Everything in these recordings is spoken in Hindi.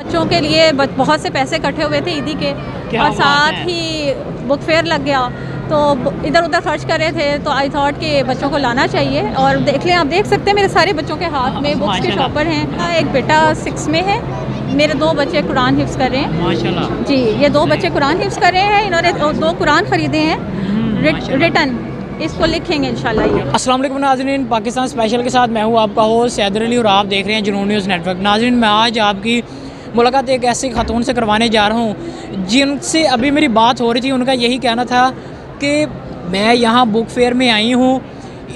बच्चों के लिए बहुत से पैसे इकट्ठे हुए थे ईदी के, और साथ ही बुक फेयर लग गया, तो इधर उधर खर्च कर रहे थे। तो आई थॉट कि बच्चों को लाना चाहिए। और देख लें, आप देख सकते हैं मेरे सारे बच्चों के हाथ में बुक्स के शॉपर हैं। एक बेटा 6 में है, मेरे 2 बच्चे कुरान हिफ्ज़ कर रहे हैं माशाल्लाह जी। ये 2 बच्चे कुरान हिफ्ज़ कर रहे हैं। इन्होंने 2 कुरान ख़रीदे हैं रिटर्न, इसको लिखेंगे इंशाल्लाह। ये अस्सलाम वालेकुम नाज़रीन, पाकिस्तान स्पेशल के साथ मैं हूँ आपका होस्ट सैदर अली और आप देख रहे हैं जुनून न्यूज़ नेटवर्क। नाज़रीन, मैं आज आपकी मुलाकात एक ऐसी खातून से करवाने जा रहा हूँ जिनसे अभी मेरी बात हो रही थी। उनका यही कहना था कि मैं यहाँ बुक फेयर में आई हूँ,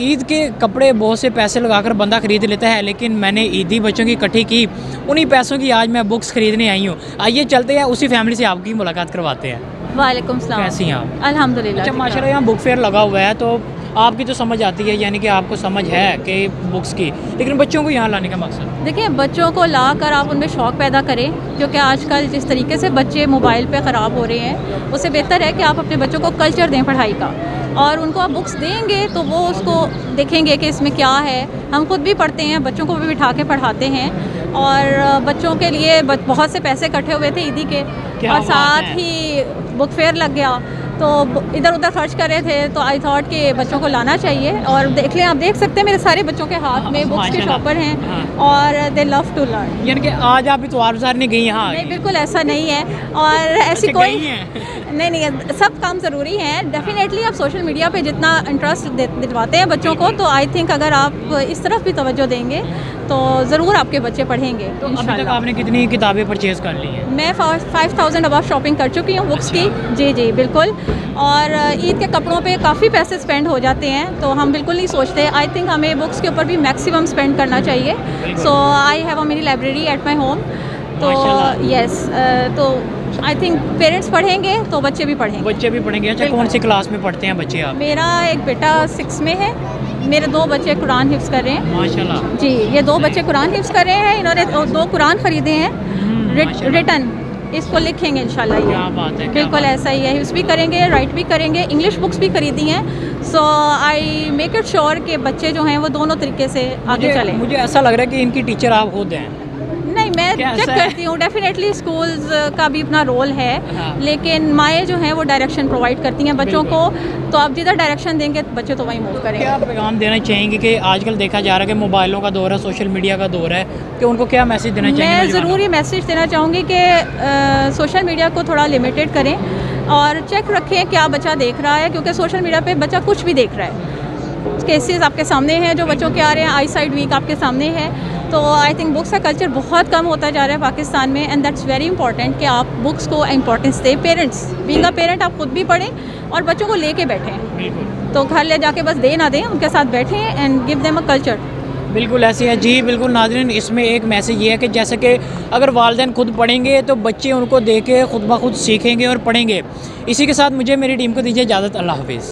ईद के कपड़े बहुत से पैसे लगाकर बंदा ख़रीद लेता है, लेकिन मैंने ईदी बच्चों की इकट्ठी की, उन्हीं पैसों की आज मैं बुक्स ख़रीदने आई हूँ। आइए चलते हैं, उसी फैमिली से आपकी मुलाकात करवाते हैं। वालेकुम सलाम। कैसी हैं आप? अल्हम्दुलिल्लाह। अच्छा, माशाल्लाह यहाँ बुक फेयर लगा हुआ है, तो आपकी तो समझ आती है, यानी कि आपको समझ है कि बुक्स की, लेकिन बच्चों को यहाँ लाने का मकसद? देखिए, बच्चों को ला कर आप उनमें शौक़ पैदा करें, क्योंकि आजकल जिस तरीके से बच्चे मोबाइल पे ख़राब हो रहे हैं, उससे बेहतर है कि आप अपने बच्चों को कल्चर दें पढ़ाई का, और उनको आप बुक्स देंगे तो वो उसको देखेंगे कि इसमें क्या है। हम खुद भी पढ़ते हैं, बच्चों को भी बिठा के पढ़ाते हैं, और बच्चों के लिए बहुत से पैसे इकट्ठे हुए थे ईदी के, और साथ ही बुक फेयर लग गया, तो इधर उधर खर्च कर रहे थे। तो आई थॉट कि बच्चों को लाना चाहिए। और देख लें, आप देख सकते हैं मेरे सारे बच्चों के हाथ में बुक्स के शॉपर हैं, और दे लव टू लर्न। यानी कि आज आप इतवार बाज़ार नहीं गई यहाँ? नहीं, बिल्कुल ऐसा नहीं है, और ऐसी कोई नहीं, सब काम ज़रूरी है। डेफिनेटली आप सोशल मीडिया पे जितना इंटरेस्ट दिलवाते हैं बच्चों को, तो आई थिंक अगर आप इस तरफ भी तवज्जो देंगे तो ज़रूर आपके बच्चे पढ़ेंगे। तो अभी तक आपने कितनी किताबें परचेज़ कर ली हैं? मैं 5000 अबाव शॉपिंग कर चुकी हूँ बुक्स की। जी बिल्कुल। और ईद के कपड़ों पे काफ़ी पैसे स्पेंड हो जाते हैं, तो हम बिल्कुल नहीं सोचते। आई थिंक हमें बुक्स के ऊपर भी मैक्सिमम स्पेंड करना चाहिए। So I have a mini library at my home. तो यस, तो आई थिंक पेरेंट्स पढ़ेंगे तो बच्चे भी पढ़ेंगे। बच्चे भी पढ़ेंगे। अच्छा, कौन सी क्लास में पढ़ते हैं बच्चे आप? मेरा एक बेटा 6 में है, मेरे 2 बच्चे कुरान हिफ्ज़ कर रहे हैं माशाल्लाह जी। ये 2 बच्चे कुरान हिफ्ज़ कर रहे हैं। इन्होंने 2 कुरान ख़रीदे हैं रिटन, इसको लिखेंगे इंशाल्लाह। ये क्या बात है, बिल्कुल ऐसा ही है। हिफ्ज़ भी करेंगे, राइट भी करेंगे, इंग्लिश बुक्स भी खरीदी हैं। सो आई मेक इट श्योर कि बच्चे जो हैं वो दोनों तरीके से आगे चलें। मुझे ऐसा लग रहा है कि इनकी टीचर आप खुद हैं? नहीं, मैं चेक करती हूँ। डेफिनेटली स्कूल्स का भी अपना रोल है, लेकिन माएँ जो हैं वो डायरेक्शन प्रोवाइड करती हैं बच्चों को, तो आप जिधर डायरेक्शन देंगे बच्चे तो वहीं मूव करेंगे। क्या पैगाम देना चाहेंगे कि आजकल देखा जा रहा है कि मोबाइलों का दौर है, सोशल मीडिया का दौर है, कि उनको क्या मैसेज देना चाहेंगे? मैं ज़रूर ये मैसेज देना चाहूँगी कि सोशल मीडिया को थोड़ा लिमिटेड करें, और चेक रखें क्या बच्चा देख रहा है, क्योंकि सोशल मीडिया पे बच्चा कुछ भी देख रहा है। केसेस आपके सामने हैं जो बच्चों के आ रहे हैं, आई साइड वीक आपके सामने है। तो आई थिंक बुक्स का कल्चर बहुत कम होता जा रहा है पाकिस्तान में, एंड दैट्स वेरी इंपॉर्टेंट कि आप बुक्स को इंपॉर्टेंस दें। पेरेंट्स, बीइंग अ पेरेंट, आप खुद भी पढ़ें और बच्चों को लेके बैठें। तो घर ले जाके बस दे ना दें, उनके साथ बैठें and give them a culture. बिल्कुल ऐसे है जी। बिल्कुल नाज़रीन, इसमें एक मैसेज ये है कि जैसे कि अगर वालिदैन खुद पढ़ेंगे तो बच्चे उनको देख के खुद ब खुद सीखेंगे और पढ़ेंगे। इसी के साथ मुझे मेरी टीम को दीजिए इजाज़त। अल्लाह हाफिज़।